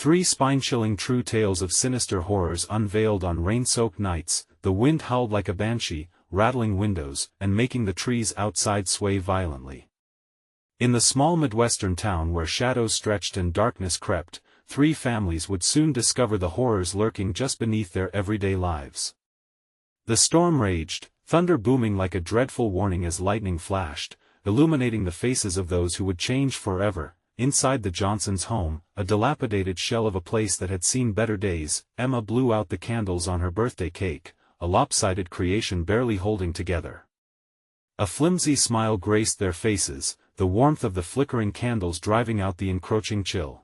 Three spine-chilling true tales of sinister horrors unveiled on rain-soaked nights. The wind howled like a banshee, rattling windows, and making the trees outside sway violently. In the small Midwestern town where shadows stretched and darkness crept, three families would soon discover the horrors lurking just beneath their everyday lives. The storm raged, thunder booming like a dreadful warning as lightning flashed, illuminating the faces of those who would change forever. Inside the Johnsons' home, a dilapidated shell of a place that had seen better days, Emma blew out the candles on her birthday cake, a lopsided creation barely holding together. A flimsy smile graced their faces, the warmth of the flickering candles driving out the encroaching chill.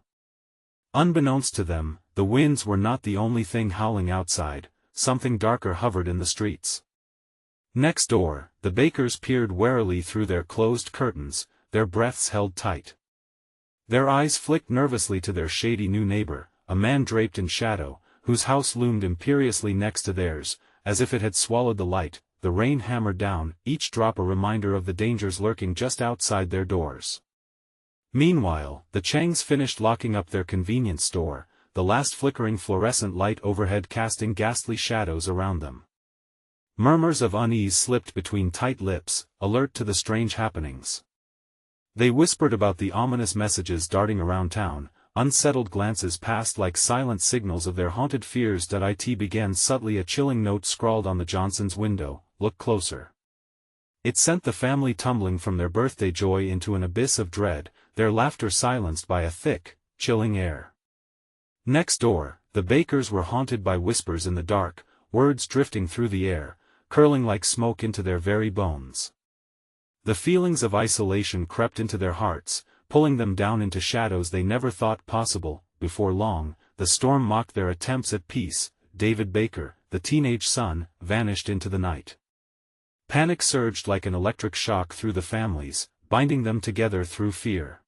Unbeknownst to them, the winds were not the only thing howling outside, something darker hovered in the streets. Next door, the Bakers peered warily through their closed curtains, their breaths held tight. Their eyes flicked nervously to their shady new neighbor, a man draped in shadow, whose house loomed imperiously next to theirs, as if it had swallowed the light. The rain hammered down, each drop a reminder of the dangers lurking just outside their doors. Meanwhile, the Changs finished locking up their convenience store, the last flickering fluorescent light overhead casting ghastly shadows around them. Murmurs of unease slipped between tight lips, alert to the strange happenings. They whispered about the ominous messages darting around town, unsettled glances passed like silent signals of their haunted fears. It began subtly, a chilling note scrawled on the Johnsons' window, "Look closer." It sent the family tumbling from their birthday joy into an abyss of dread, their laughter silenced by a thick, chilling air. Next door, the Bakers were haunted by whispers in the dark, words drifting through the air, curling like smoke into their very bones. The feelings of isolation crept into their hearts, pulling them down into shadows they never thought possible. Before long, the storm mocked their attempts at peace. David Baker, the teenage son, vanished into the night. Panic surged like an electric shock through the families, binding them together through fear.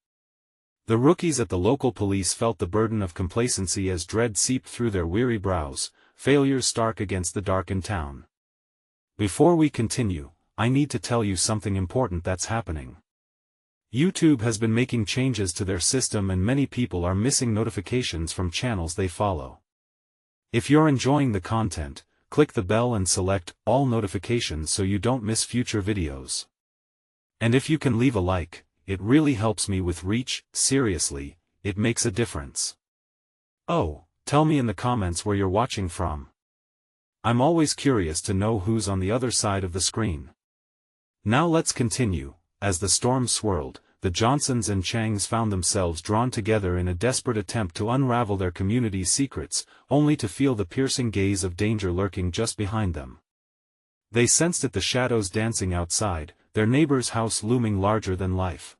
The rookies at the local police felt the burden of complacency as dread seeped through their weary brows, failures stark against the darkened town. Before we continue, I need to tell you something important that's happening. YouTube has been making changes to their system and many people are missing notifications from channels they follow. If you're enjoying the content, click the bell and select all notifications so you don't miss future videos. And if you can leave a like, it really helps me with reach. Seriously, it makes a difference. Oh, tell me in the comments where you're watching from. I'm always curious to know who's on the other side of the screen. Now let's continue. As the storm swirled, the Johnsons and Changs found themselves drawn together in a desperate attempt to unravel their community's secrets, only to feel the piercing gaze of danger lurking just behind them. They sensed it, the shadows dancing outside, their neighbor's house looming larger than life.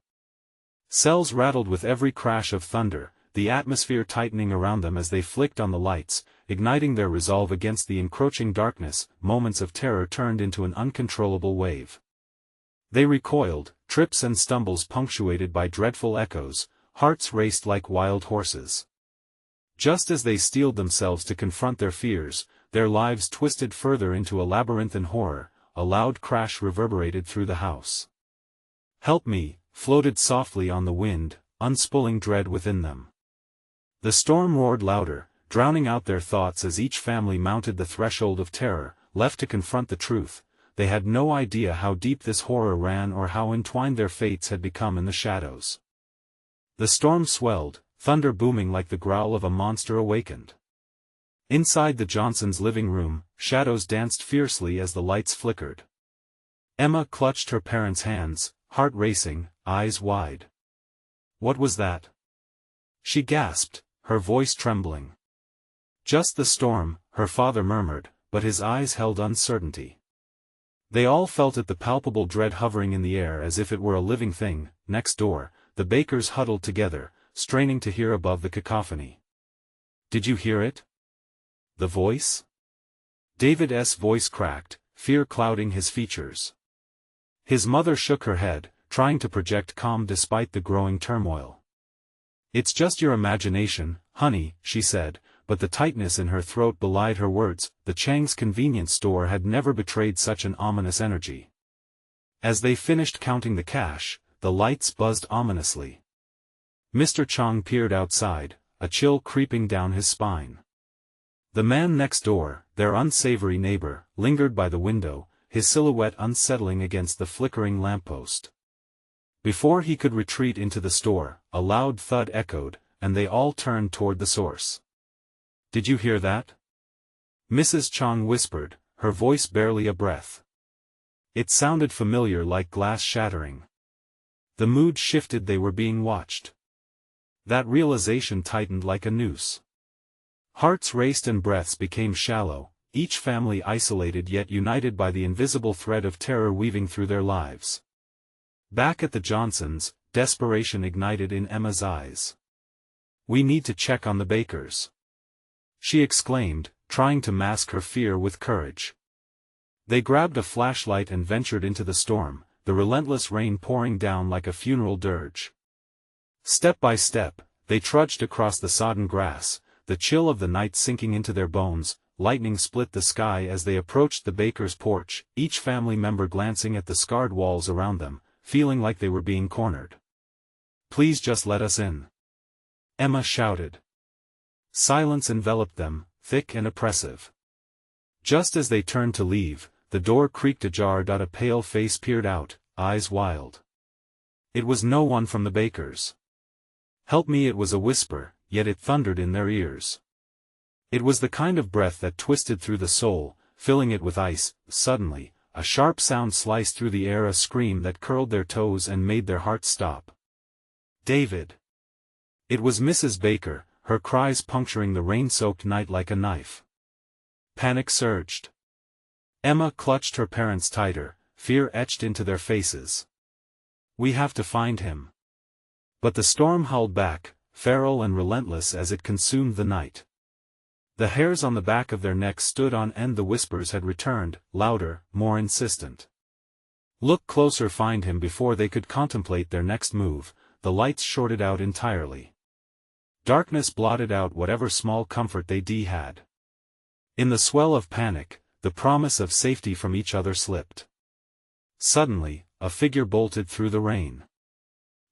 Cells rattled with every crash of thunder, the atmosphere tightening around them as they flicked on the lights, igniting their resolve against the encroaching darkness. Moments of terror turned into an uncontrollable wave. They recoiled, trips and stumbles punctuated by dreadful echoes, hearts raced like wild horses. Just as they steeled themselves to confront their fears, their lives twisted further into a labyrinthine horror. A loud crash reverberated through the house. "Help me," floated softly on the wind, unspooling dread within them. The storm roared louder, drowning out their thoughts as each family mounted the threshold of terror, left to confront the truth. They had no idea how deep this horror ran or how entwined their fates had become in the shadows. The storm swelled, thunder booming like the growl of a monster awakened. Inside the Johnsons' living room, shadows danced fiercely as the lights flickered. Emma clutched her parents' hands, heart racing, eyes wide. "What was that?" she gasped, her voice trembling. "Just the storm," her father murmured, but his eyes held uncertainty. They all felt it, the palpable dread hovering in the air as if it were a living thing. Next door, the Bakers huddled together, straining to hear above the cacophony. "Did you hear it? The voice?" David's voice cracked, fear clouding his features. His mother shook her head, trying to project calm despite the growing turmoil. "It's just your imagination, honey," she said, but the tightness in her throat belied her words. The Chang's convenience store had never betrayed such an ominous energy. As they finished counting the cash, the lights buzzed ominously. Mr. Chang peered outside, a chill creeping down his spine. The man next door, their unsavory neighbor, lingered by the window, his silhouette unsettling against the flickering lamppost. Before he could retreat into the store, a loud thud echoed, and they all turned toward the source. "Did you hear that?" Mrs. Chang whispered, her voice barely a breath. It sounded familiar, like glass shattering. The mood shifted, they were being watched. That realization tightened like a noose. Hearts raced and breaths became shallow, each family isolated yet united by the invisible thread of terror weaving through their lives. Back at the Johnsons', desperation ignited in Emma's eyes. "We need to check on the Bakers," she exclaimed, trying to mask her fear with courage. They grabbed a flashlight and ventured into the storm, the relentless rain pouring down like a funeral dirge. Step by step, they trudged across the sodden grass, the chill of the night sinking into their bones. Lightning split the sky as they approached the baker's porch, each family member glancing at the scarred walls around them, feeling like they were being cornered. "Please just let us in," Emma shouted. Silence enveloped them, thick and oppressive. Just as they turned to leave, the door creaked ajar. A pale face peered out, eyes wild. It was no one from the Bakers. "Help me," it was a whisper, yet it thundered in their ears. It was the kind of breath that twisted through the soul, filling it with ice. Suddenly, a sharp sound sliced through the air, a scream that curled their toes and made their hearts stop. "David!" It was Mrs. Baker, her cries puncturing the rain-soaked night like a knife. Panic surged. Emma clutched her parents tighter, fear etched into their faces. "We have to find him." But the storm howled back, feral and relentless as it consumed the night. The hairs on the back of their necks stood on end. The whispers had returned, louder, more insistent. "Look closer, find him." Before they could contemplate their next move, the lights shorted out entirely. Darkness blotted out whatever small comfort they had. In the swell of panic, the promise of safety from each other slipped. Suddenly, a figure bolted through the rain.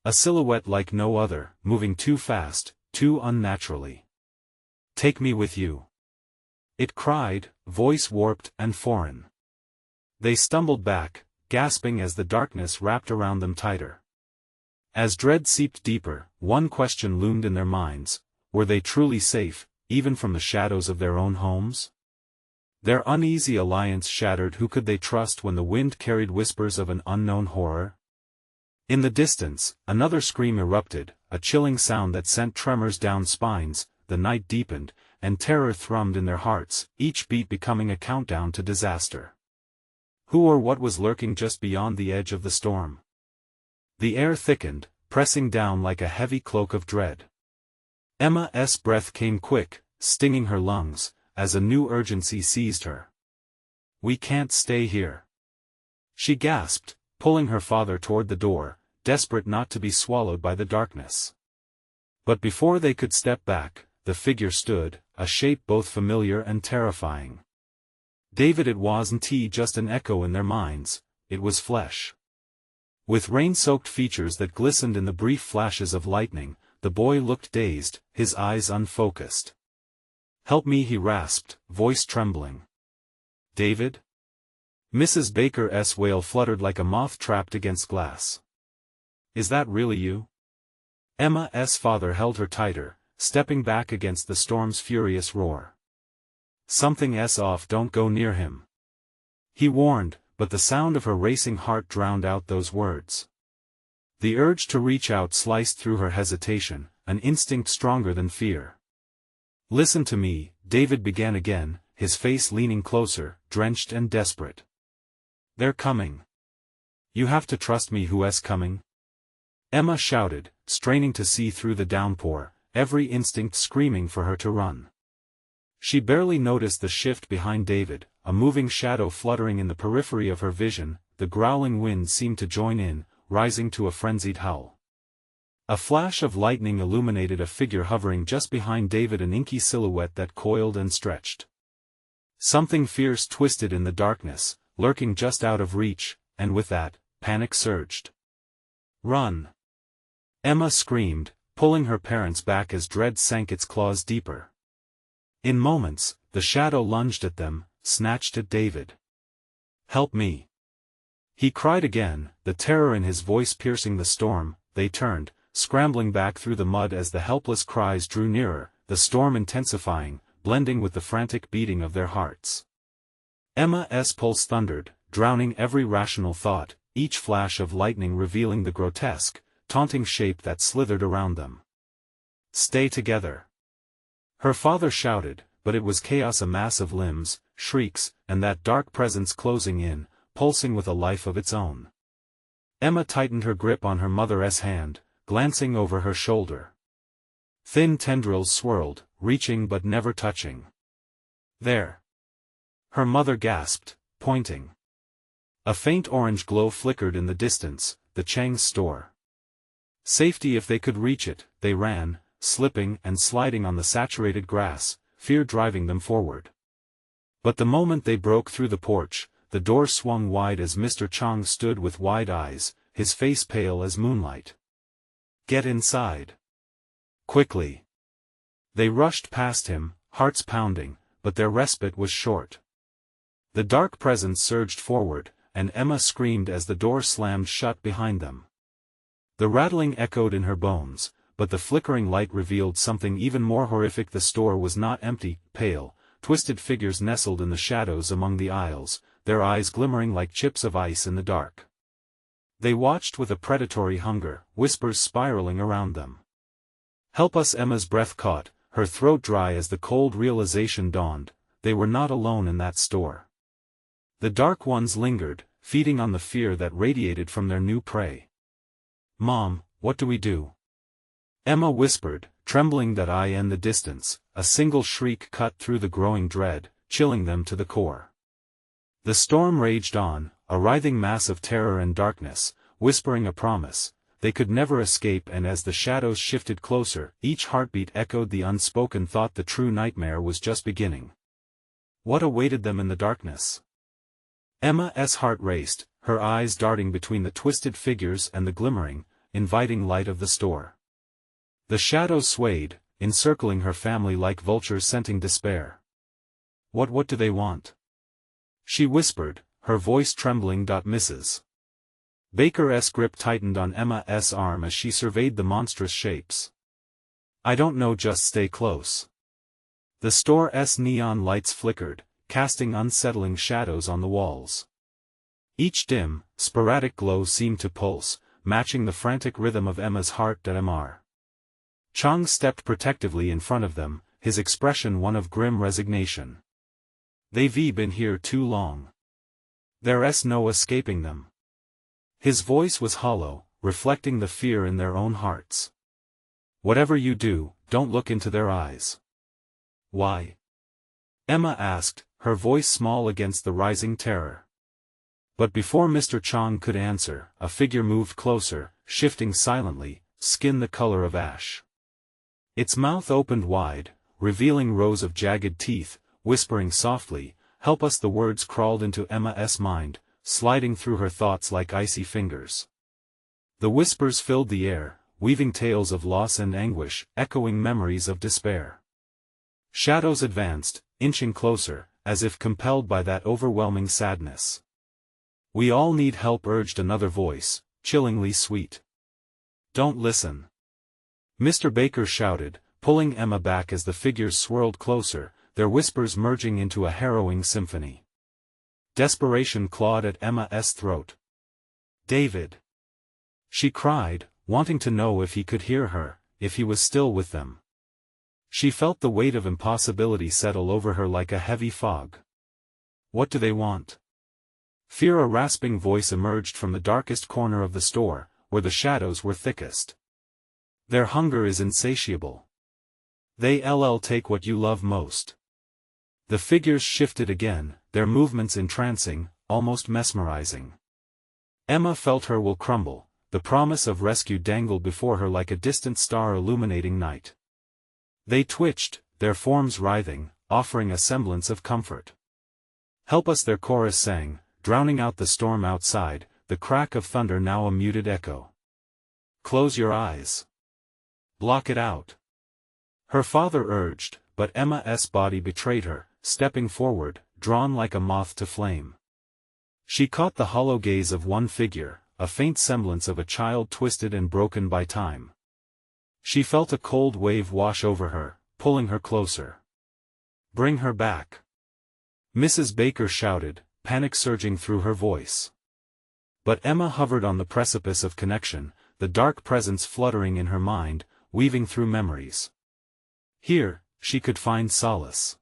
A silhouette like no other, moving too fast, too unnaturally. "Take me with you," it cried, voice warped and foreign. They stumbled back, gasping as the darkness wrapped around them tighter. As dread seeped deeper, one question loomed in their minds: were they truly safe, even from the shadows of their own homes? Their uneasy alliance shattered, who could they trust when the wind carried whispers of an unknown horror? In the distance, another scream erupted, a chilling sound that sent tremors down spines. The night deepened, and terror thrummed in their hearts, each beat becoming a countdown to disaster. Who or what was lurking just beyond the edge of the storm? The air thickened, pressing down like a heavy cloak of dread. Emma's breath came quick, stinging her lungs, as a new urgency seized her. "We can't stay here," she gasped, pulling her father toward the door, desperate not to be swallowed by the darkness. But before they could step back, the figure stood, a shape both familiar and terrifying. David! It wasn't just an echo in their minds, it was flesh. With rain-soaked features that glistened in the brief flashes of lightning, the boy looked dazed, his eyes unfocused. "Help me," he rasped, voice trembling. "David?" Mrs. Baker's wail fluttered like a moth trapped against glass. "Is that really you?" Emma's father held her tighter, stepping back against the storm's furious roar. "Something's off, don't go near him," he warned, but the sound of her racing heart drowned out those words. The urge to reach out sliced through her hesitation, an instinct stronger than fear. "Listen to me," David began again, his face leaning closer, drenched and desperate. "They're coming. You have to trust me." "Who's coming?" Emma shouted, straining to see through the downpour, every instinct screaming for her to run. She barely noticed the shift behind David, a moving shadow fluttering in the periphery of her vision. The growling wind seemed to join in, rising to a frenzied howl. A flash of lightning illuminated a figure hovering just behind David, an inky silhouette that coiled and stretched. Something fierce twisted in the darkness, lurking just out of reach, and with that, panic surged. "Run!" Emma screamed, pulling her parents back as dread sank its claws deeper. In moments, the shadow lunged at them, snatched at David. "Help me!" he cried again, the terror in his voice piercing the storm. They turned, scrambling back through the mud as the helpless cries drew nearer, the storm intensifying, blending with the frantic beating of their hearts. Emma's pulse thundered, drowning every rational thought, each flash of lightning revealing the grotesque, taunting shape that slithered around them. "Stay together!" her father shouted, but it was chaos, a mass of limbs, shrieks, and that dark presence closing in, pulsing with a life of its own. Emma tightened her grip on her mother's hand, glancing over her shoulder. Thin tendrils swirled, reaching but never touching. "There!" her mother gasped, pointing. A faint orange glow flickered in the distance, the Chang's store. Safety if they could reach it, they ran, slipping and sliding on the saturated grass, fear driving them forward. But the moment they broke through the porch, the door swung wide as Mr. Chang stood with wide eyes, his face pale as moonlight. "Get inside! Quickly!" They rushed past him, hearts pounding, but their respite was short. The dark presence surged forward, and Emma screamed as the door slammed shut behind them. The rattling echoed in her bones, but the flickering light revealed something even more horrific. The store was not empty. Pale, twisted figures nestled in the shadows among the aisles, their eyes glimmering like chips of ice in the dark. They watched with a predatory hunger, whispers spiraling around them. "Help us!" Emma's breath caught, her throat dry as the cold realization dawned, they were not alone in that store. The dark ones lingered, feeding on the fear that radiated from their new prey. "Mom, what do we do?" Emma whispered, trembling that eye in the distance, a single shriek cut through the growing dread, chilling them to the core. The storm raged on, a writhing mass of terror and darkness, whispering a promise they could never escape, and as the shadows shifted closer, each heartbeat echoed the unspoken thought the true nightmare was just beginning. What awaited them in the darkness? Emma's heart raced, her eyes darting between the twisted figures and the glimmering, inviting light of the store. The shadows swayed, encircling her family like vultures scenting despair. What do they want?" she whispered, her voice trembling. Mrs. Baker's grip tightened on Emma's arm as she surveyed the monstrous shapes. "I don't know, just stay close." The store's neon lights flickered, casting unsettling shadows on the walls. Each dim, sporadic glow seemed to pulse, matching the frantic rhythm of Emma's heart. Mr. Chang stepped protectively in front of them, his expression one of grim resignation. "They've been here too long. There's no escaping them." His voice was hollow, reflecting the fear in their own hearts. "Whatever you do, don't look into their eyes." "Why?" Emma asked, her voice small against the rising terror. But before Mr. Chang could answer, a figure moved closer, shifting silently, skin the color of ash. Its mouth opened wide, revealing rows of jagged teeth, whispering softly, "Help us!" The words crawled into Emma's mind, sliding through her thoughts like icy fingers. The whispers filled the air, weaving tales of loss and anguish, echoing memories of despair. Shadows advanced, inching closer, as if compelled by that overwhelming sadness. "We all need help," urged another voice, chillingly sweet. "Don't listen!" Mr. Baker shouted, pulling Emma back as the figures swirled closer, their whispers merging into a harrowing symphony. Desperation clawed at Emma's throat. "David!" she cried, wanting to know if he could hear her, if he was still with them. She felt the weight of impossibility settle over her like a heavy fog. "What do they want?" Fear. A rasping voice emerged from the darkest corner of the store, where the shadows were thickest. "Their hunger is insatiable. They'll take what you love most." The figures shifted again, their movements entrancing, almost mesmerizing. Emma felt her will crumble, the promise of rescue dangled before her like a distant star illuminating night. They twitched, their forms writhing, offering a semblance of comfort. "Help us!" their chorus sang, drowning out the storm outside, the crack of thunder now a muted echo. "Close your eyes. Block it out. Her father urged, but Emma's body betrayed her, stepping forward, drawn like a moth to flame. She caught the hollow gaze of one figure, a faint semblance of a child twisted and broken by time. She felt a cold wave wash over her, pulling her closer. Bring her back. Mrs. Baker shouted, panic surging through her voice. But Emma hovered on the precipice of connection, the dark presence fluttering in her mind, weaving through memories. Here, she could find solace.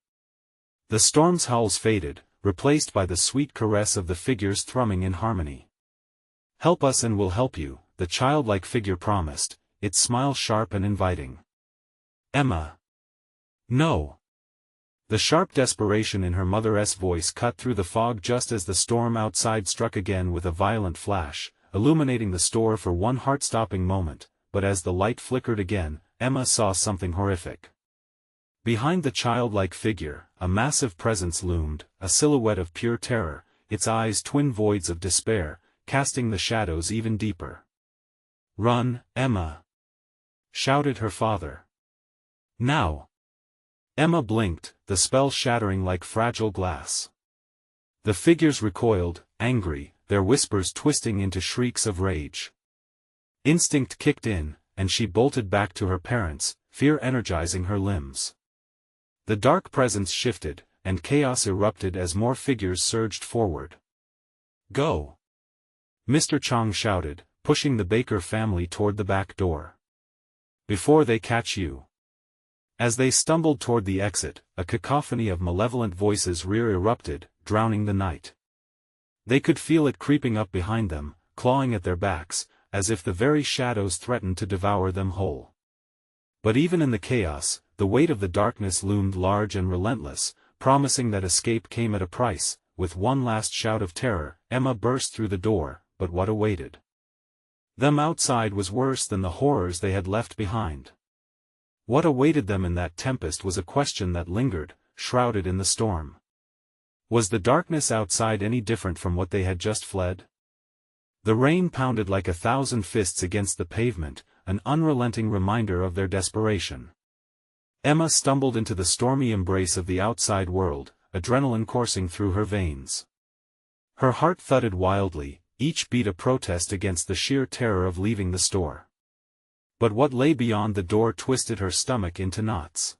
The storm's howls faded, replaced by the sweet caress of the figures thrumming in harmony. Help us and we'll help you, the childlike figure promised, its smile sharp and inviting. Emma. No. The sharp desperation in her mother's voice cut through the fog just as the storm outside struck again with a violent flash, illuminating the store for one heart-stopping moment, but as the light flickered again, Emma saw something horrific. Behind the childlike figure, a massive presence loomed, a silhouette of pure terror, its eyes twin voids of despair, casting the shadows even deeper. Run, Emma! Shouted her father. Now! Emma blinked, the spell shattering like fragile glass. The figures recoiled, angry, their whispers twisting into shrieks of rage. Instinct kicked in, and she bolted back to her parents, fear energizing her limbs. The dark presence shifted, and chaos erupted as more figures surged forward. Go! Mr. Chong shouted, pushing the Baker family toward the back door. Before they catch you. As they stumbled toward the exit, a cacophony of malevolent voices erupted, drowning the night. They could feel it creeping up behind them, clawing at their backs, as if the very shadows threatened to devour them whole. But even in the chaos, the weight of the darkness loomed large and relentless, promising that escape came at a price. With one last shout of terror, Emma burst through the door, but what awaited them outside was worse than the horrors they had left behind. What awaited them in that tempest was a question that lingered, shrouded in the storm. Was the darkness outside any different from what they had just fled? The rain pounded like 1,000 fists against the pavement, an unrelenting reminder of their desperation. Emma stumbled into the stormy embrace of the outside world, adrenaline coursing through her veins. Her heart thudded wildly, each beat a protest against the sheer terror of leaving the store. But what lay beyond the door twisted her stomach into knots.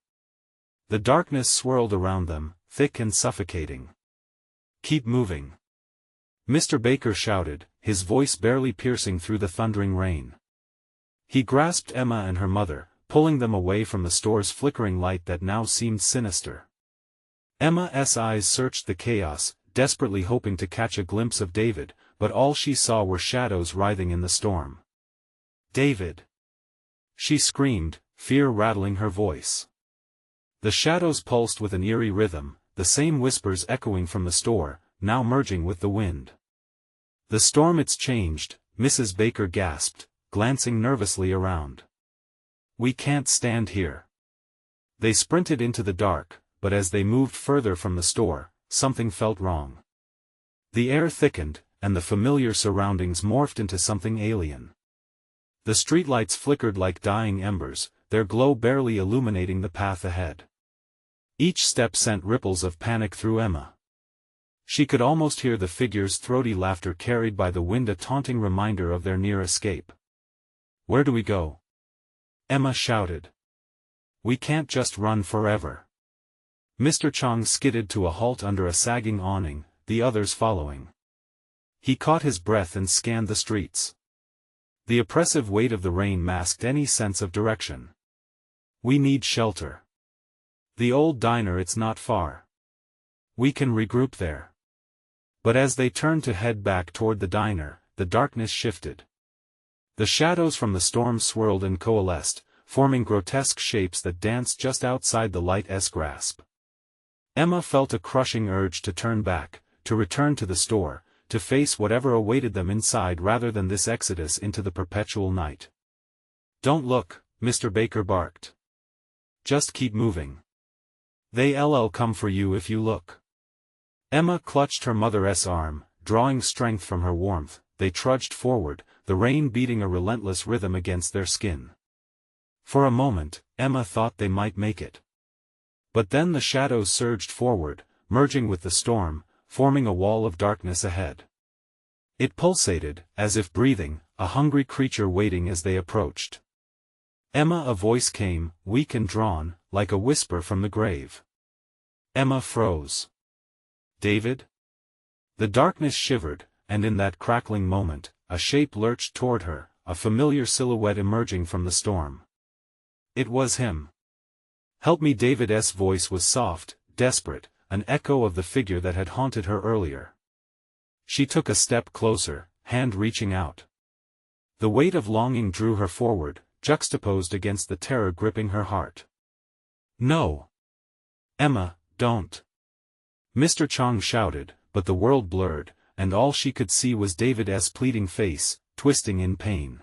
The darkness swirled around them, thick and suffocating. Keep moving. Mr. Baker shouted, his voice barely piercing through the thundering rain. He grasped Emma and her mother, pulling them away from the store's flickering light that now seemed sinister. Emma's eyes searched the chaos, desperately hoping to catch a glimpse of David, but all she saw were shadows writhing in the storm. David! She screamed, fear rattling her voice. The shadows pulsed with an eerie rhythm, the same whispers echoing from the store, now merging with the wind. The storm it's changed, Mrs. Baker gasped, glancing nervously around. We can't stand here. They sprinted into the dark, but as they moved further from the store, something felt wrong. The air thickened, and the familiar surroundings morphed into something alien. The streetlights flickered like dying embers, their glow barely illuminating the path ahead. Each step sent ripples of panic through Emma. She could almost hear the figures' throaty laughter carried by the wind, a taunting reminder of their near escape. Where do we go? Emma shouted. We can't just run forever. Mr. Chong skidded to a halt under a sagging awning, the others following. He caught his breath and scanned the streets. The oppressive weight of the rain masked any sense of direction. We need shelter. The old diner, it's not far. We can regroup there. But as they turned to head back toward the diner, the darkness shifted. The shadows from the storm swirled and coalesced, forming grotesque shapes that danced just outside the light's grasp. Emma felt a crushing urge to turn back, to return to the store, to face whatever awaited them inside rather than this exodus into the perpetual night. Don't look, Mr. Baker barked. Just keep moving. They'll come for you if you look. Emma clutched her mother's arm, drawing strength from her warmth. They trudged forward, the rain beating a relentless rhythm against their skin. For a moment, Emma thought they might make it. But then the shadows surged forward, merging with the storm, forming a wall of darkness ahead. It pulsated, as if breathing, a hungry creature waiting as they approached. Emma, a voice came, weak and drawn, like a whisper from the grave. Emma froze. David? The darkness shivered, and in that crackling moment, a shape lurched toward her, a familiar silhouette emerging from the storm. It was him. Help me! David's voice was soft, desperate, an echo of the figure that had haunted her earlier. She took a step closer, hand reaching out. The weight of longing drew her forward, juxtaposed against the terror gripping her heart. No! Emma, don't! Mr. Chang shouted, but the world blurred, and all she could see was David's pleading face, twisting in pain.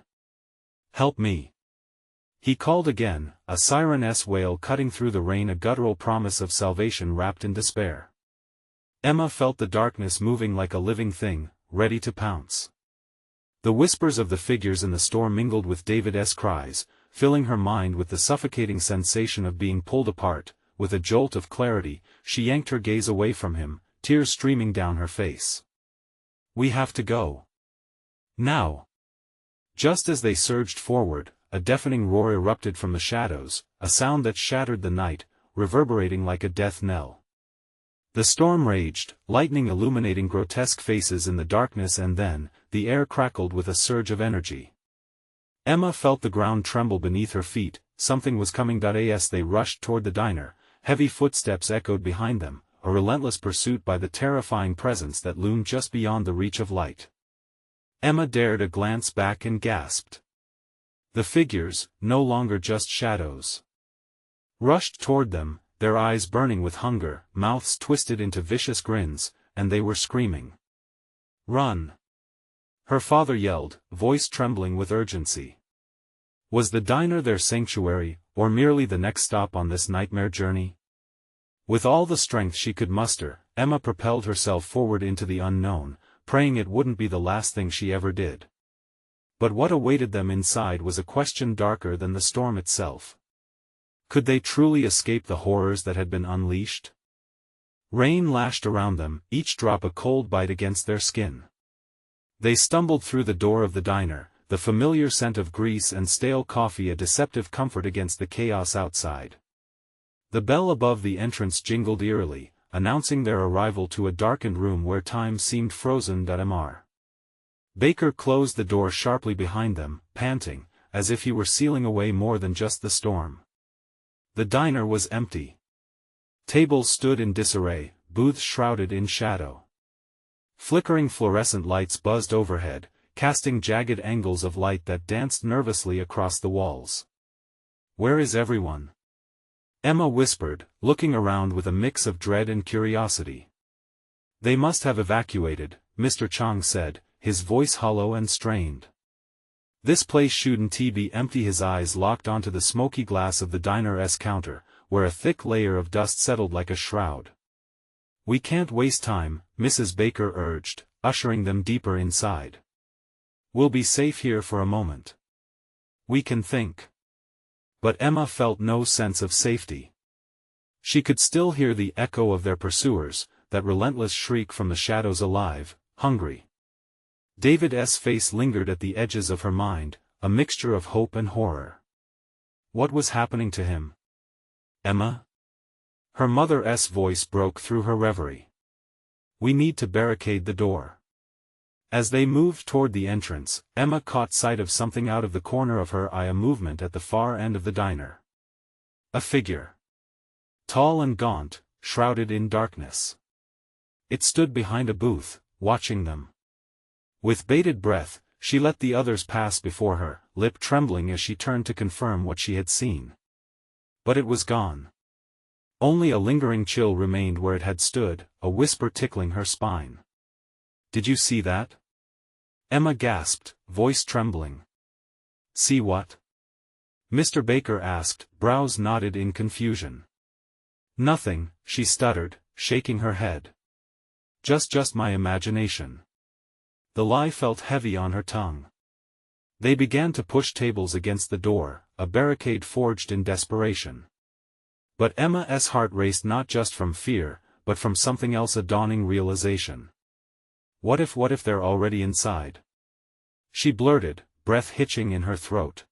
Help me! He called again, a siren's wail cutting through the rain, a guttural promise of salvation wrapped in despair. Emma felt the darkness moving like a living thing, ready to pounce. The whispers of the figures in the storm mingled with David's cries, filling her mind with the suffocating sensation of being pulled apart. With a jolt of clarity, she yanked her gaze away from him, tears streaming down her face. We have to go. Now. Just as they surged forward, a deafening roar erupted from the shadows, a sound that shattered the night, reverberating like a death knell. The storm raged, lightning illuminating grotesque faces in the darkness, and then, the air crackled with a surge of energy. Emma felt the ground tremble beneath her feet. Something was coming. As they rushed toward the diner, heavy footsteps echoed behind them, a relentless pursuit by the terrifying presence that loomed just beyond the reach of light. Emma dared a glance back and gasped. The figures, no longer just shadows, rushed toward them, their eyes burning with hunger, mouths twisted into vicious grins, and they were screaming. Run! Her father yelled, voice trembling with urgency. Was the diner their sanctuary, or merely the next stop on this nightmare journey? With all the strength she could muster, Emma propelled herself forward into the unknown, praying it wouldn't be the last thing she ever did. But what awaited them inside was a question darker than the storm itself. Could they truly escape the horrors that had been unleashed? Rain lashed around them, each drop a cold bite against their skin. They stumbled through the door of the diner, the familiar scent of grease and stale coffee a deceptive comfort against the chaos outside. The bell above the entrance jingled eerily, announcing their arrival to a darkened room where time seemed frozen. Mr. Baker closed the door sharply behind them, panting, as if he were sealing away more than just the storm. The diner was empty. Tables stood in disarray, booths shrouded in shadow. Flickering fluorescent lights buzzed overhead, casting jagged angles of light that danced nervously across the walls. Where is everyone? Emma whispered, looking around with a mix of dread and curiosity. They must have evacuated, Mr. Chang said, his voice hollow and strained. This place shouldn't be empty. His eyes locked onto the smoky glass of the diner's counter, where a thick layer of dust settled like a shroud. We can't waste time, Mrs. Baker urged, ushering them deeper inside. We'll be safe here for a moment. We can think. But Emma felt no sense of safety. She could still hear the echo of their pursuers, that relentless shriek from the shadows, alive, hungry. David's face lingered at the edges of her mind, a mixture of hope and horror. What was happening to him? Emma? Her mother's voice broke through her reverie. We need to barricade the door. As they moved toward the entrance, Emma caught sight of something out of the corner of her eye, a movement at the far end of the diner. A figure. Tall and gaunt, shrouded in darkness. It stood behind a booth, watching them. With bated breath, she let the others pass before her, lip trembling as she turned to confirm what she had seen. But it was gone. Only a lingering chill remained where it had stood, a whisper tickling her spine. Did you see that? Emma gasped, voice trembling. See what? Mr. Baker asked, brows knotted in confusion. Nothing, she stuttered, shaking her head. Just my imagination. The lie felt heavy on her tongue. They began to push tables against the door, a barricade forged in desperation. But Emma's heart raced not just from fear, but from something else, a dawning realization. What if they're already inside? She blurted, breath hitching in her throat.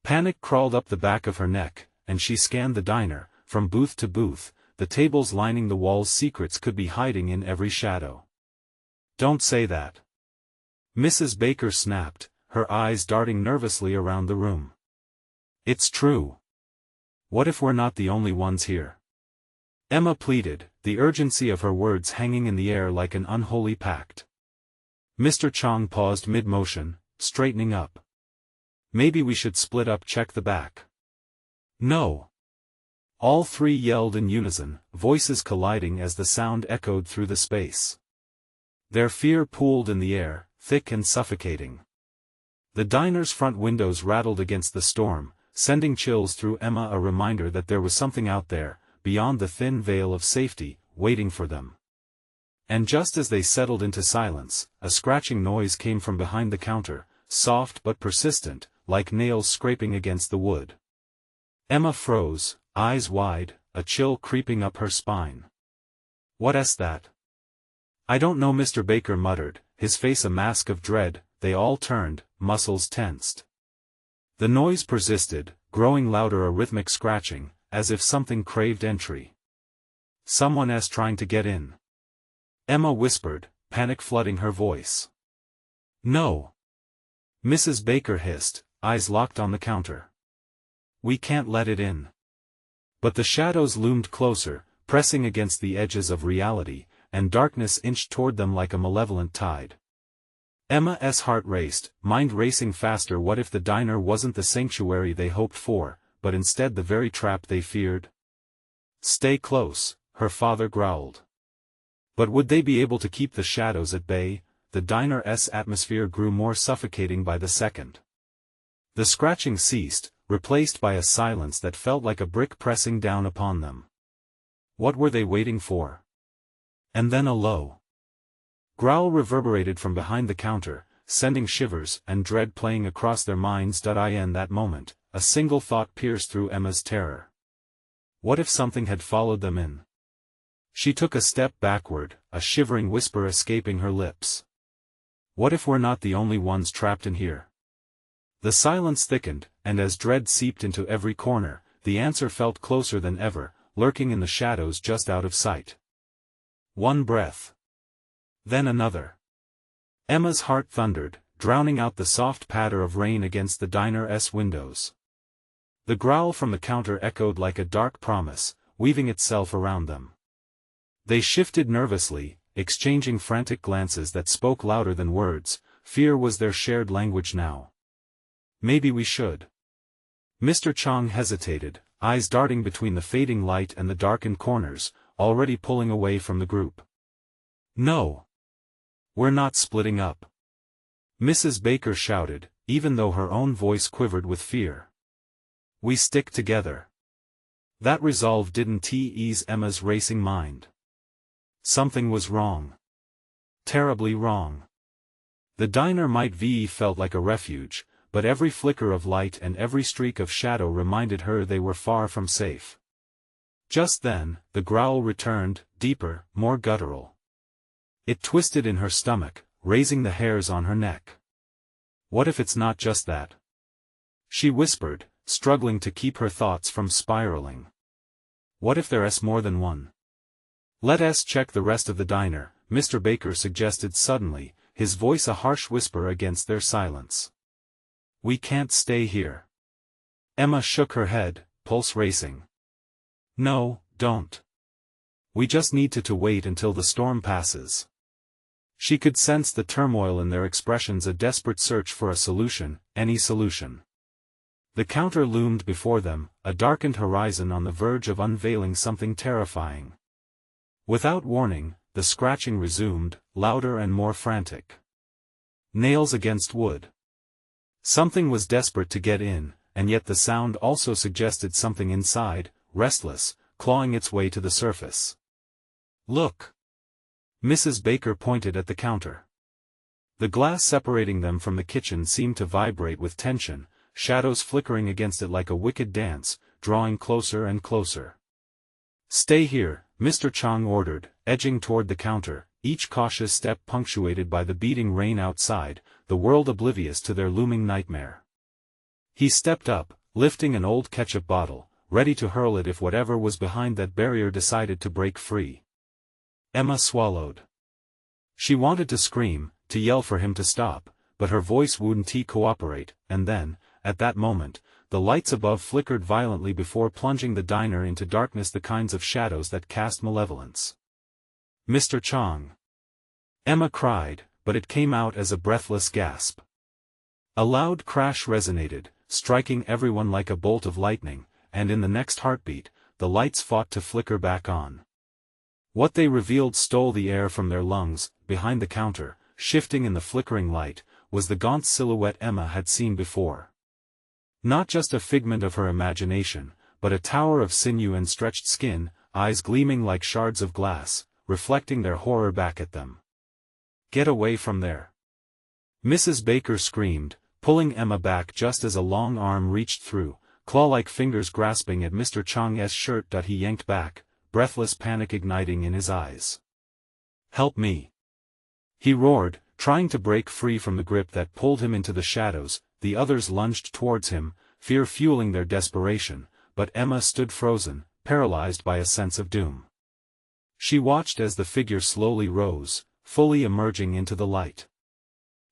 Panic crawled up the back of her neck, and she scanned the diner, from booth to booth, the tables lining the walls. Secrets could be hiding in every shadow. Don't say that. Mrs. Baker snapped, her eyes darting nervously around the room. It's true. What if we're not the only ones here? Emma pleaded, the urgency of her words hanging in the air like an unholy pact. Mr. Chong paused mid-motion, straightening up. Maybe we should split up. Check the back. No. All three yelled in unison, voices colliding as the sound echoed through the space. Their fear pooled in the air, thick and suffocating. The diner's front windows rattled against the storm, sending chills through Emma, a reminder that there was something out there, beyond the thin veil of safety, waiting for them. And just as they settled into silence, a scratching noise came from behind the counter, soft but persistent, like nails scraping against the wood. Emma froze, eyes wide, a chill creeping up her spine. What's that? I don't know, Mr. Baker muttered, his face a mask of dread. They all turned, muscles tensed. The noise persisted, growing louder, a rhythmic scratching, as if something craved entry. Someone's trying to get in. Emma whispered, panic flooding her voice. No. Mrs. Baker hissed, eyes locked on the counter. We can't let it in. But the shadows loomed closer, pressing against the edges of reality, and darkness inched toward them like a malevolent tide. Emma's heart raced, mind racing faster. What if the diner wasn't the sanctuary they hoped for, but instead the very trap they feared? Stay close, her father growled. But would they be able to keep the shadows at bay? The diner's atmosphere grew more suffocating by the second. The scratching ceased, replaced by a silence that felt like a brick pressing down upon them. What were they waiting for? And then a low growl reverberated from behind the counter, sending shivers and dread playing across their minds. In that moment, a single thought pierced through Emma's terror. What if something had followed them in? She took a step backward, a shivering whisper escaping her lips. What if we're not the only ones trapped in here? The silence thickened, and as dread seeped into every corner, the answer felt closer than ever, lurking in the shadows just out of sight. One breath. Then another. Emma's heart thundered, drowning out the soft patter of rain against the diner's windows. The growl from the counter echoed like a dark promise, weaving itself around them. They shifted nervously, exchanging frantic glances that spoke louder than words. Fear was their shared language now. Maybe we should. Mr. Chong hesitated, eyes darting between the fading light and the darkened corners, already pulling away from the group. No. We're not splitting up. Mrs. Baker shouted, even though her own voice quivered with fear. We stick together. That resolve didn't ease Emma's racing mind. Something was wrong. Terribly wrong. The diner might have felt like a refuge, but every flicker of light and every streak of shadow reminded her they were far from safe. Just then, the growl returned, deeper, more guttural. It twisted in her stomach, raising the hairs on her neck. What if it's not just that? She whispered, struggling to keep her thoughts from spiraling. What if there's more than one? Let's check the rest of the diner, Mr. Baker suggested suddenly, his voice a harsh whisper against their silence. We can't stay here. Emma shook her head, pulse racing. No, don't. We just need to wait until the storm passes. She could sense the turmoil in their expressions, a desperate search for a solution, any solution. The counter loomed before them, a darkened horizon on the verge of unveiling something terrifying. Without warning, the scratching resumed, louder and more frantic. Nails against wood. Something was desperate to get in, and yet the sound also suggested something inside, restless, clawing its way to the surface. Look! Mrs. Baker pointed at the counter. The glass separating them from the kitchen seemed to vibrate with tension, shadows flickering against it like a wicked dance, drawing closer and closer. "Stay here," Mr. Chang ordered, edging toward the counter, each cautious step punctuated by the beating rain outside, the world oblivious to their looming nightmare. He stepped up, lifting an old ketchup bottle, ready to hurl it if whatever was behind that barrier decided to break free. Emma swallowed. She wanted to scream, to yell for him to stop, but her voice wouldn't cooperate, and then, at that moment, the lights above flickered violently before plunging the diner into darkness, the kinds of shadows that cast malevolence. "Mr. Chang!" Emma cried, but it came out as a breathless gasp. A loud crash resonated, striking everyone like a bolt of lightning, and in the next heartbeat, the lights fought to flicker back on. What they revealed stole the air from their lungs. Behind the counter, shifting in the flickering light, was the gaunt silhouette Emma had seen before. Not just a figment of her imagination, but a tower of sinew and stretched skin, eyes gleaming like shards of glass, reflecting their horror back at them. "Get away from there!" Mrs. Baker screamed, pulling Emma back just as a long arm reached through, claw-like fingers grasping at Mr. Chang's shirt. He yanked back, breathless panic igniting in his eyes. "Help me!" he roared, trying to break free from the grip that pulled him into the shadows. The others lunged towards him, fear fueling their desperation, but Emma stood frozen, paralyzed by a sense of doom. She watched as the figure slowly rose, fully emerging into the light.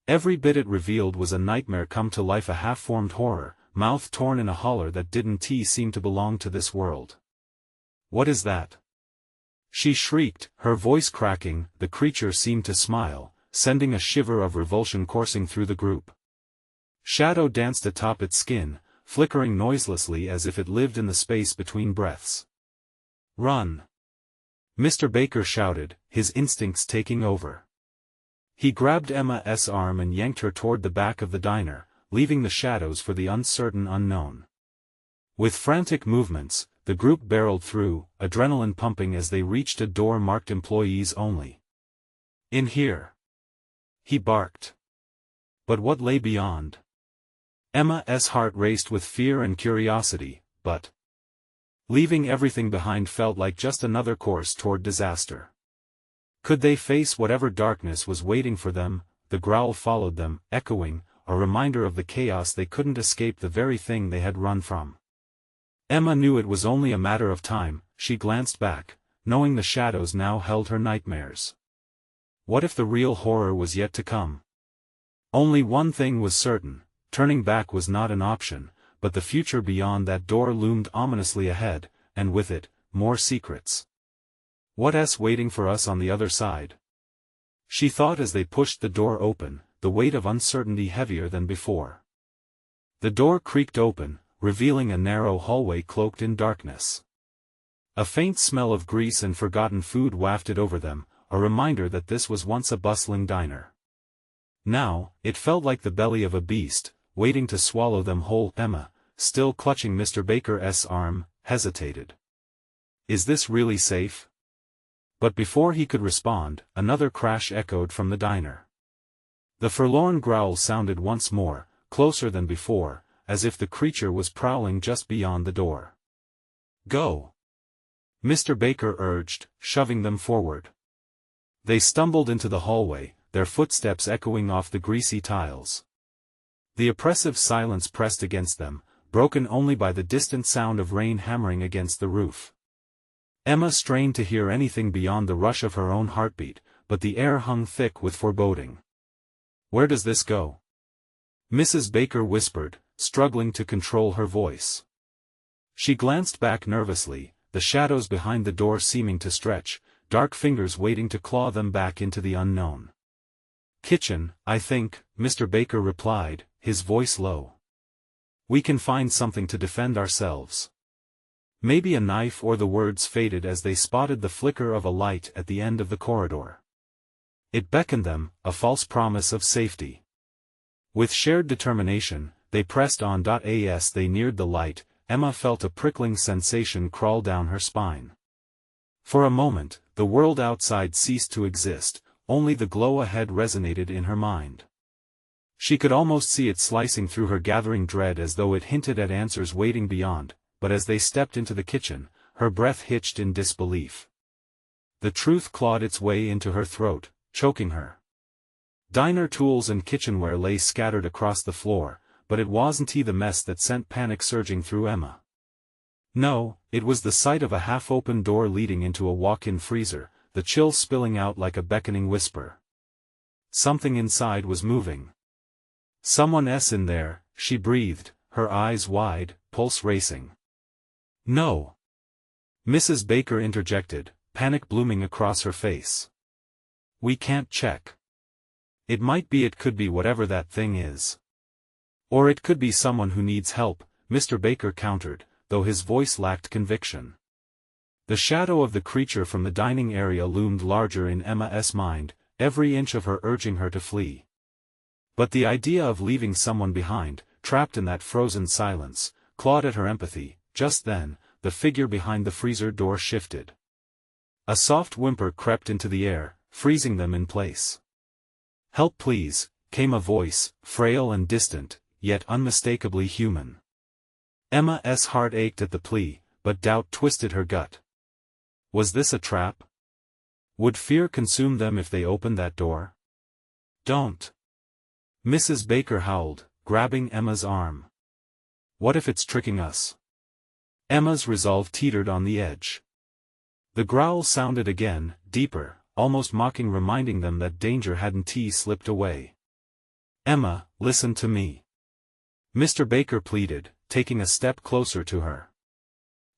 Every bit it revealed was a nightmare come to life, a half-formed horror, mouth torn in a holler that didn't seem to belong to this world. "What is that?" she shrieked, her voice cracking. The creature seemed to smile, sending a shiver of revulsion coursing through the group. Shadow danced atop its skin, flickering noiselessly as if it lived in the space between breaths. "Run!" Mr. Baker shouted, his instincts taking over. He grabbed Emma's arm and yanked her toward the back of the diner, leaving the shadows for the uncertain unknown. With frantic movements, the group barreled through, adrenaline pumping as they reached a door marked "Employees Only." "In here!" he barked. But what lay beyond? Emma's heart raced with fear and curiosity, but leaving everything behind felt like just another course toward disaster. Could they face whatever darkness was waiting for them? The growl followed them, echoing, a reminder of the chaos they couldn't escape, the very thing they had run from. Emma knew it was only a matter of time. She glanced back, knowing the shadows now held her nightmares. What if the real horror was yet to come? Only one thing was certain: turning back was not an option, but the future beyond that door loomed ominously ahead, and with it, more secrets. "What's waiting for us on the other side?" she thought as they pushed the door open, the weight of uncertainty heavier than before. The door creaked open, revealing a narrow hallway cloaked in darkness. A faint smell of grease and forgotten food wafted over them, a reminder that this was once a bustling diner. Now, it felt like the belly of a beast, waiting to swallow them whole. Emma, still clutching Mr. Baker's arm, hesitated. "Is this really safe?" But before he could respond, another crash echoed from the diner. The forlorn growl sounded once more, closer than before, as if the creature was prowling just beyond the door. "Go!" Mr. Baker urged, shoving them forward. They stumbled into the hallway, their footsteps echoing off the greasy tiles. The oppressive silence pressed against them, broken only by the distant sound of rain hammering against the roof. Emma strained to hear anything beyond the rush of her own heartbeat, but the air hung thick with foreboding. "Where does this go?" Mrs. Baker whispered, struggling to control her voice. She glanced back nervously, the shadows behind the door seeming to stretch, dark fingers waiting to claw them back into the unknown. "Kitchen, I think," Mr. Baker replied, his voice low. "We can find something to defend ourselves. Maybe a knife." Or the words faded as they spotted the flicker of a light at the end of the corridor. It beckoned them, a false promise of safety. With shared determination, they pressed on. As they neared the light, Emma felt a prickling sensation crawl down her spine. For a moment, the world outside ceased to exist, only the glow ahead resonated in her mind. She could almost see it slicing through her gathering dread as though it hinted at answers waiting beyond, but as they stepped into the kitchen, her breath hitched in disbelief. The truth clawed its way into her throat, choking her. Diner tools and kitchenware lay scattered across the floor, but it wasn't the mess that sent panic surging through Emma. No, it was the sight of a half-open door leading into a walk-in freezer, the chill spilling out like a beckoning whisper. Something inside was moving. "Someone's in there," she breathed, her eyes wide, pulse racing. "No!" Mrs. Baker interjected, panic blooming across her face. "We can't check. It could be whatever that thing is. Or it could be someone who needs help," Mr. Baker countered, though his voice lacked conviction. The shadow of the creature from the dining area loomed larger in Emma's mind, every inch of her urging her to flee. But the idea of leaving someone behind, trapped in that frozen silence, clawed at her empathy. Just then, the figure behind the freezer door shifted. A soft whimper crept into the air, freezing them in place. "Help please," came a voice, frail and distant, yet unmistakably human. Emma's heart ached at the plea, but doubt twisted her gut. Was this a trap? Would fear consume them if they opened that door? "Don't!" Mrs. Baker howled, grabbing Emma's arm. "What if it's tricking us?" Emma's resolve teetered on the edge. The growl sounded again, deeper, almost mocking, reminding them that danger hadn't slipped away. "Emma, listen to me," Mr. Baker pleaded, taking a step closer to her.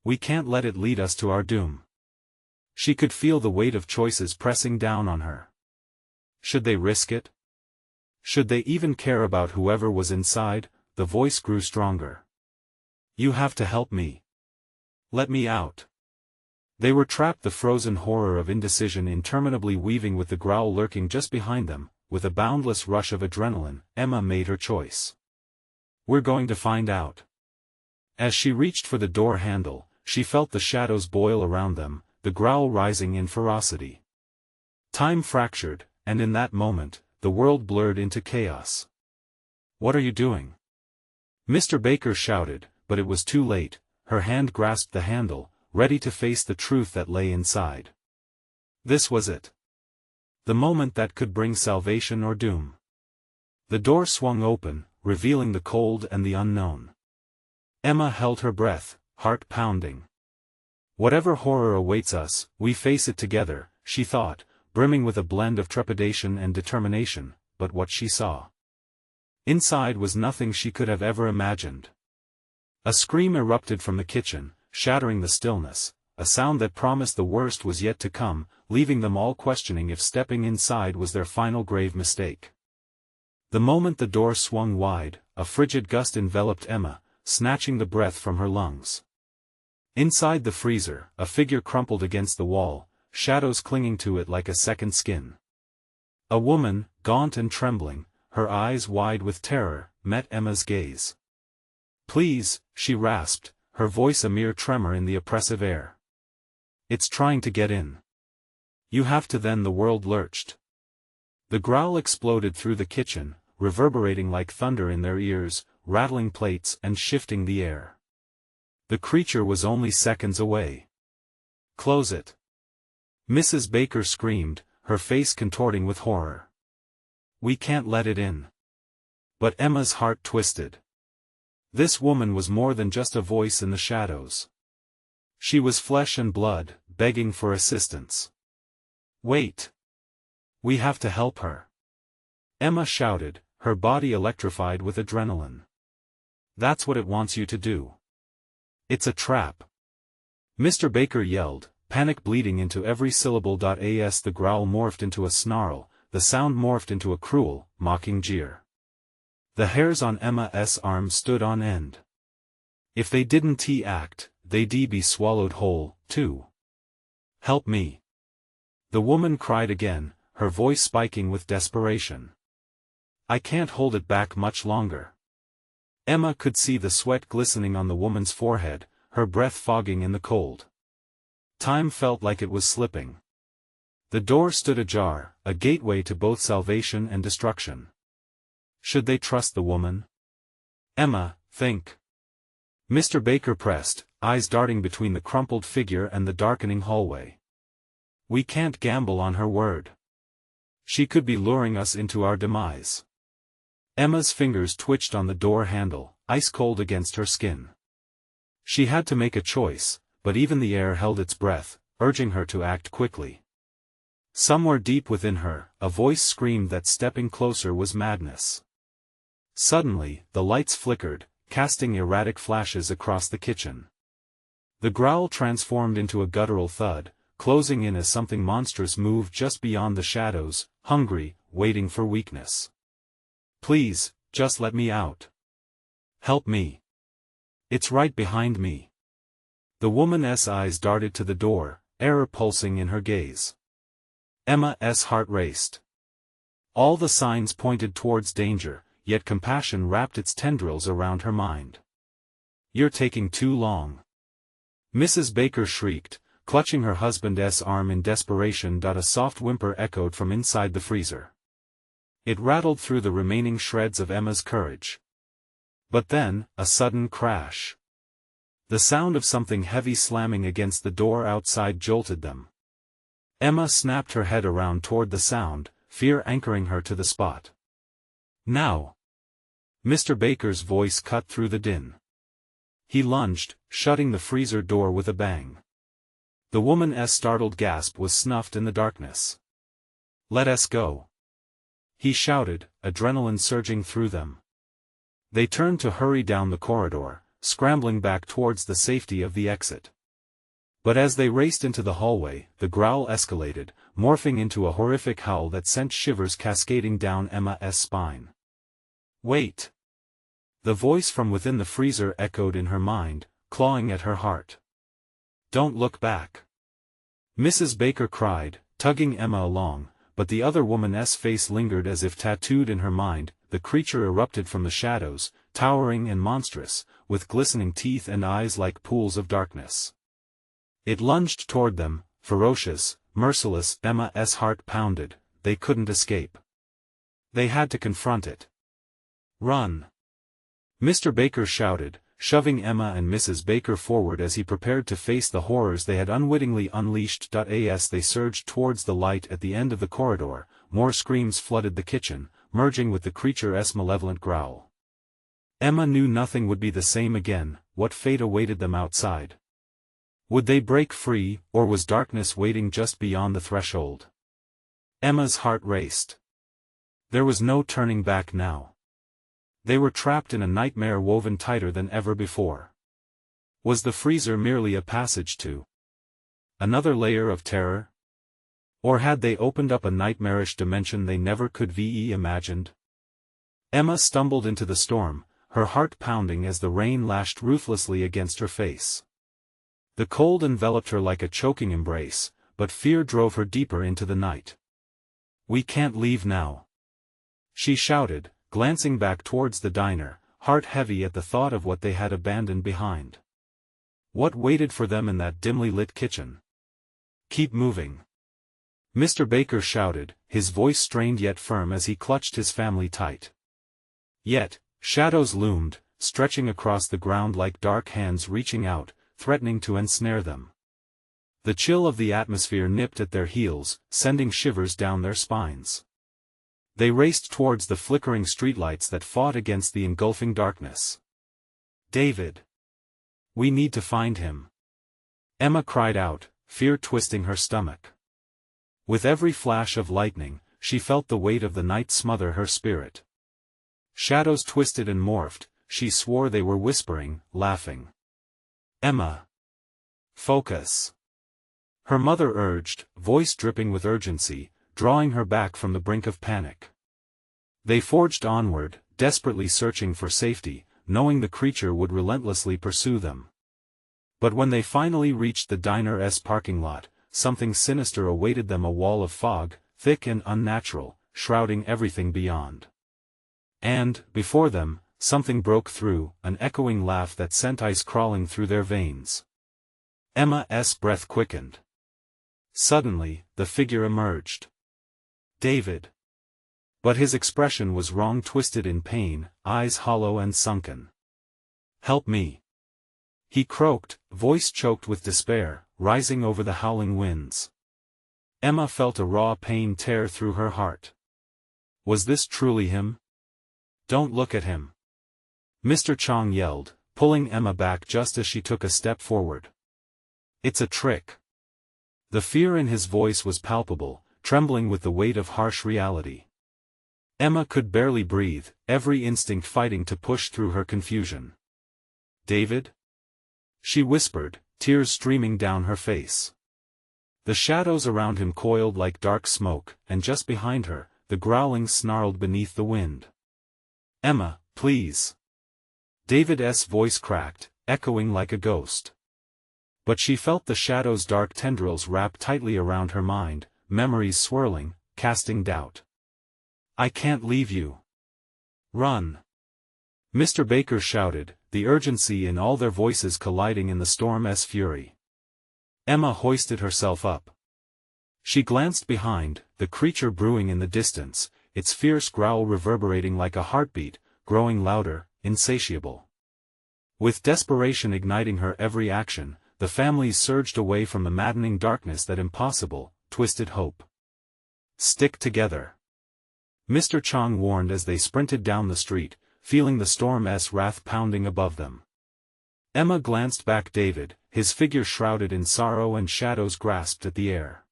"We can't let it lead us to our doom." She could feel the weight of choices pressing down on her. Should they risk it? Should they even care about whoever was inside? The voice grew stronger. "You have to help me. Let me out." They were trapped, the frozen horror of indecision interminably weaving with the growl lurking just behind them. With a boundless rush of adrenaline, Emma made her choice. "We're going to find out." As she reached for the door handle, she felt the shadows boil around them, the growl rising in ferocity. Time fractured, and in that moment, the world blurred into chaos. "What are you doing?" Mr. Baker shouted, but it was too late. Her hand grasped the handle, ready to face the truth that lay inside. This was it. The moment that could bring salvation or doom. The door swung open, revealing the cold and the unknown. Emma held her breath, heart pounding. Whatever horror awaits us, we face it together, she thought, brimming with a blend of trepidation and determination. But what she saw inside was nothing she could have ever imagined. A scream erupted from the kitchen, shattering the stillness, a sound that promised the worst was yet to come, leaving them all questioning if stepping inside was their final grave mistake. The moment the door swung wide, a frigid gust enveloped Emma, snatching the breath from her lungs. Inside the freezer, a figure crumpled against the wall, shadows clinging to it like a second skin. A woman, gaunt and trembling, her eyes wide with terror, met Emma's gaze. "Please," she rasped, her voice a mere tremor in the oppressive air. "It's trying to get in." "You have to." Then the world lurched. The growl exploded through the kitchen, reverberating like thunder in their ears, rattling plates and shifting the air. The creature was only seconds away. "Close it!" Mrs. Baker screamed, her face contorting with horror. "We can't let it in." But Emma's heart twisted. This woman was more than just a voice in the shadows. She was flesh and blood, begging for assistance. "Wait! We have to help her!" Emma shouted, her body electrified with adrenaline. "That's what it wants you to do. It's a trap!" Mr. Baker yelled, panic bleeding into every syllable. As the growl morphed into a snarl, the sound morphed into a cruel, mocking jeer. The hairs on Emma's arms stood on end. If they didn't act, they'd be swallowed whole, too. "Help me!" The woman cried again, her voice spiking with desperation. "I can't hold it back much longer." Emma could see the sweat glistening on the woman's forehead, her breath fogging in the cold. Time felt like it was slipping. The door stood ajar, a gateway to both salvation and destruction. Should they trust the woman? Emma, think. Mr. Baker pressed, eyes darting between the crumpled figure and the darkening hallway. We can't gamble on her word. She could be luring us into our demise. Emma's fingers twitched on the door handle, ice-cold against her skin. She had to make a choice, but even the air held its breath, urging her to act quickly. Somewhere deep within her, a voice screamed that stepping closer was madness. Suddenly, the lights flickered, casting erratic flashes across the kitchen. The growl transformed into a guttural thud, closing in as something monstrous moved just beyond the shadows, hungry, waiting for weakness. Please, just let me out. Help me. It's right behind me. The woman's eyes darted to the door, error pulsing in her gaze. Emma's heart raced. All the signs pointed towards danger, yet compassion wrapped its tendrils around her mind. You're taking too long. Mrs. Baker shrieked, clutching her husband's arm in desperation. A soft whimper echoed from inside the freezer. It rattled through the remaining shreds of Emma's courage. But then, a sudden crash. The sound of something heavy slamming against the door outside jolted them. Emma snapped her head around toward the sound, fear anchoring her to the spot. Now! Mr. Baker's voice cut through the din. He lunged, shutting the freezer door with a bang. The woman's startled gasp was snuffed in the darkness. Let us go. He shouted, adrenaline surging through them. They turned to hurry down the corridor, scrambling back towards the safety of the exit. But as they raced into the hallway, the growl escalated, morphing into a horrific howl that sent shivers cascading down Emma's spine. Wait! The voice from within the freezer echoed in her mind, clawing at her heart. Don't look back. Mrs. Baker cried, tugging Emma along, but the other woman's face lingered as if tattooed in her mind. The creature erupted from the shadows, towering and monstrous, with glistening teeth and eyes like pools of darkness. It lunged toward them, ferocious, merciless. Emma's heart pounded. They couldn't escape. They had to confront it. Run! Mr. Baker shouted, shoving Emma and Mrs. Baker forward as he prepared to face the horrors they had unwittingly unleashed. As they surged towards the light at the end of the corridor, more screams flooded the kitchen, merging with the creature's malevolent growl. Emma knew nothing would be the same again. What fate awaited them outside? Would they break free, or was darkness waiting just beyond the threshold? Emma's heart raced. There was no turning back now. They were trapped in a nightmare woven tighter than ever before. Was the freezer merely a passage to another layer of terror? Or had they opened up a nightmarish dimension they never could imagined? Emma stumbled into the storm, her heart pounding as the rain lashed ruthlessly against her face. The cold enveloped her like a choking embrace, but fear drove her deeper into the night. We can't leave now. She shouted, glancing back towards the diner, heart heavy at the thought of what they had abandoned behind. What waited for them in that dimly lit kitchen? Keep moving. Mr. Baker shouted, his voice strained yet firm as he clutched his family tight. Yet, shadows loomed, stretching across the ground like dark hands reaching out, threatening to ensnare them. The chill of the atmosphere nipped at their heels, sending shivers down their spines. They raced towards the flickering streetlights that fought against the engulfing darkness. David! We need to find him. Emma cried out, fear twisting her stomach. With every flash of lightning, she felt the weight of the night smother her spirit. Shadows twisted and morphed, she swore they were whispering, laughing. Emma! Focus! Her mother urged, voice dripping with urgency, drawing her back from the brink of panic. They forged onward, desperately searching for safety, knowing the creature would relentlessly pursue them. But when they finally reached the diner's parking lot, something sinister awaited them, a wall of fog, thick and unnatural, shrouding everything beyond. And, before them, something broke through, an echoing laugh that sent ice crawling through their veins. Emma's breath quickened. Suddenly, the figure emerged. David. But his expression was wrong, twisted in pain, eyes hollow and sunken. "Help me!" he croaked, voice choked with despair, rising over the howling winds. Emma felt a raw pain tear through her heart. Was this truly him? "Don't look at him!" Mr. Chong yelled, pulling Emma back just as she took a step forward. "It's a trick." The fear in his voice was palpable, trembling with the weight of harsh reality. Emma could barely breathe, every instinct fighting to push through her confusion. "David?" she whispered, tears streaming down her face. The shadows around him coiled like dark smoke, and just behind her, the growling snarled beneath the wind. "Emma, please." David's voice cracked, echoing like a ghost. But she felt the shadow's dark tendrils wrap tightly around her mind, memories swirling, casting doubt. "I can't leave you. Run!" Mr. Baker shouted, the urgency in all their voices colliding in the storm's fury. Emma hoisted herself up. She glanced behind, the creature brewing in the distance, its fierce growl reverberating like a heartbeat, growing louder, insatiable. With desperation igniting her every action, the families surged away from the maddening darkness that impossible, twisted hope. "Stick together," Mr. Chong warned as they sprinted down the street, feeling the storm's wrath pounding above them. Emma glanced back. David, his figure shrouded in sorrow and shadows grasped at the air.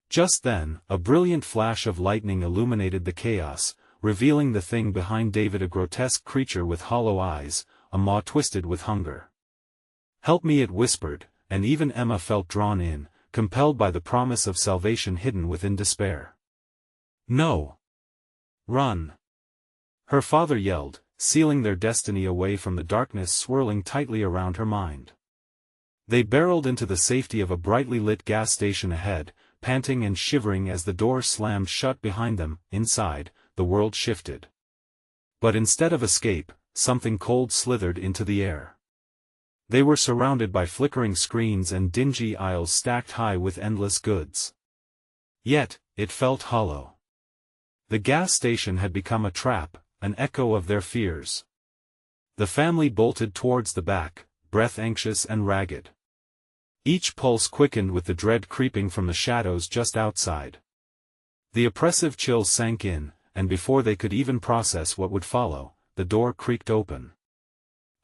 Just then, a brilliant flash of lightning illuminated the chaos, revealing the thing behind David, a grotesque creature with hollow eyes, a maw twisted with hunger. "Help me," it whispered, and even Emma felt drawn in, compelled by the promise of salvation hidden within despair. "No! Run!" her father yelled, sealing their destiny away from the darkness swirling tightly around her mind. They barreled into the safety of a brightly lit gas station ahead, panting and shivering as the door slammed shut behind them. Inside, the world shifted. But instead of escape, something cold slithered into the air. They were surrounded by flickering screens and dingy aisles stacked high with endless goods. Yet, it felt hollow. The gas station had become a trap, an echo of their fears. The family bolted towards the back, breath anxious and ragged. Each pulse quickened with the dread creeping from the shadows just outside. The oppressive chill sank in, and before they could even process what would follow, the door creaked open.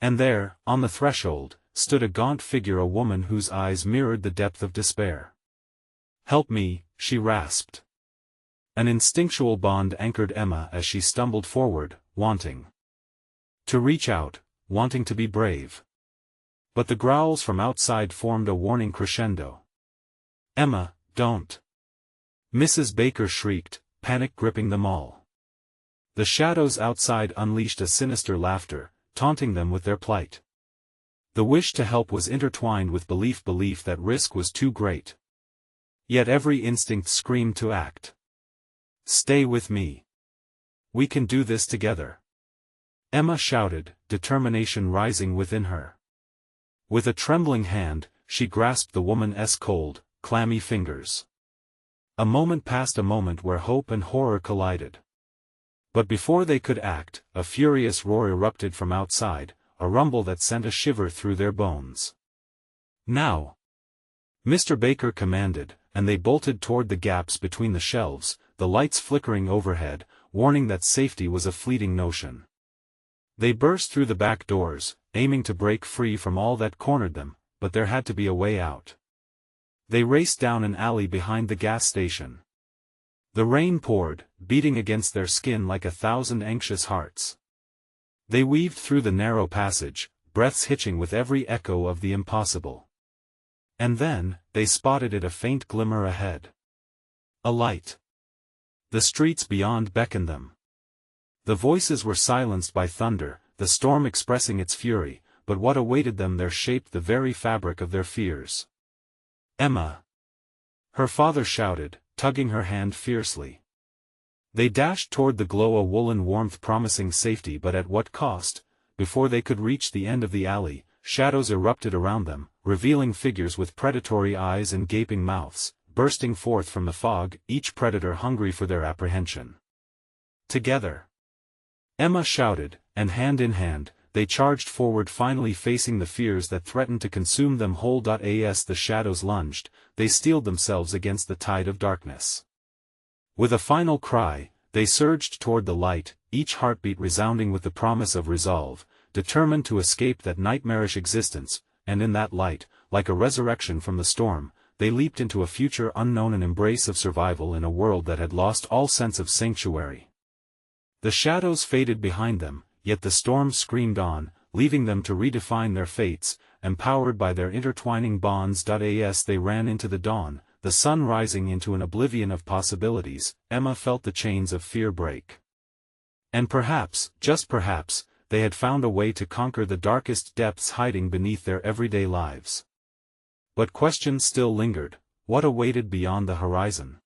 And there, on the threshold, stood a gaunt figure, a woman whose eyes mirrored the depth of despair. "Help me," she rasped. An instinctual bond anchored Emma as she stumbled forward, wanting to reach out, wanting to be brave. But the growls from outside formed a warning crescendo. "Emma, don't!" Mrs. Baker shrieked, panic gripping them all. The shadows outside unleashed a sinister laughter, taunting them with their plight. The wish to help was intertwined with belief that risk was too great. Yet every instinct screamed to act. "Stay with me. We can do this together," Emma shouted, determination rising within her. With a trembling hand, she grasped the woman's cold, clammy fingers. A moment passed, a moment where hope and horror collided. But before they could act, a furious roar erupted from outside, a rumble that sent a shiver through their bones. "Now!" Mr. Baker commanded, and they bolted toward the gaps between the shelves, the lights flickering overhead, warning that safety was a fleeting notion. They burst through the back doors, aiming to break free from all that cornered them, but there had to be a way out. They raced down an alley behind the gas station. The rain poured, beating against their skin like 1,000 anxious hearts. They weaved through the narrow passage, breaths hitching with every echo of the impossible. And then, they spotted it, a faint glimmer ahead. A light. The streets beyond beckoned them. The voices were silenced by thunder, the storm expressing its fury, but what awaited them there shaped the very fabric of their fears. "Emma!" her father shouted, tugging her hand fiercely. They dashed toward the glow, a woolen warmth promising safety, but at what cost? Before they could reach the end of the alley, shadows erupted around them, revealing figures with predatory eyes and gaping mouths, bursting forth from the fog, each predator hungry for their apprehension. Together, Emma shouted, and hand in hand, they charged forward, finally facing the fears that threatened to consume them whole. As the shadows lunged, they steeled themselves against the tide of darkness. With a final cry, they surged toward the light, each heartbeat resounding with the promise of resolve, determined to escape that nightmarish existence, and in that light, like a resurrection from the storm, they leaped into a future unknown, an embrace of survival in a world that had lost all sense of sanctuary. The shadows faded behind them, yet the storm screamed on, leaving them to redefine their fates, empowered by their intertwining bonds. As they ran into the dawn, the sun rising into an oblivion of possibilities, Emma felt the chains of fear break. And perhaps, just perhaps, they had found a way to conquer the darkest depths hiding beneath their everyday lives. But questions still lingered. What awaited beyond the horizon?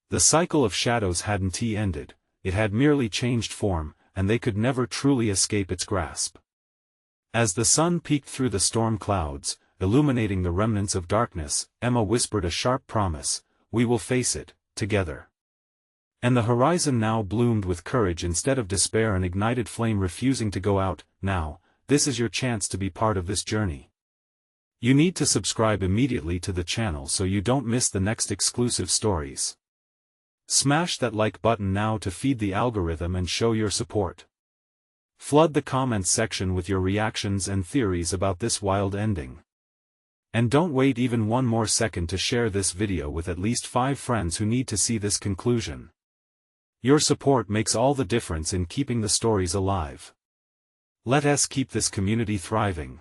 The cycle of shadows hadn't ended, it had merely changed form, and they could never truly escape its grasp. As the sun peeked through the storm clouds, illuminating the remnants of darkness, Emma whispered a sharp promise: "We will face it, together." And the horizon now bloomed with courage instead of despair, an ignited flame refusing to go out. Now, this is your chance to be part of this journey. You need to subscribe immediately to the channel so you don't miss the next exclusive stories. Smash that like button now to feed the algorithm and show your support. Flood the comments section with your reactions and theories about this wild ending. And don't wait even one more second to share this video with at least 5 friends who need to see this conclusion. Your support makes all the difference in keeping the stories alive. Let us keep this community thriving.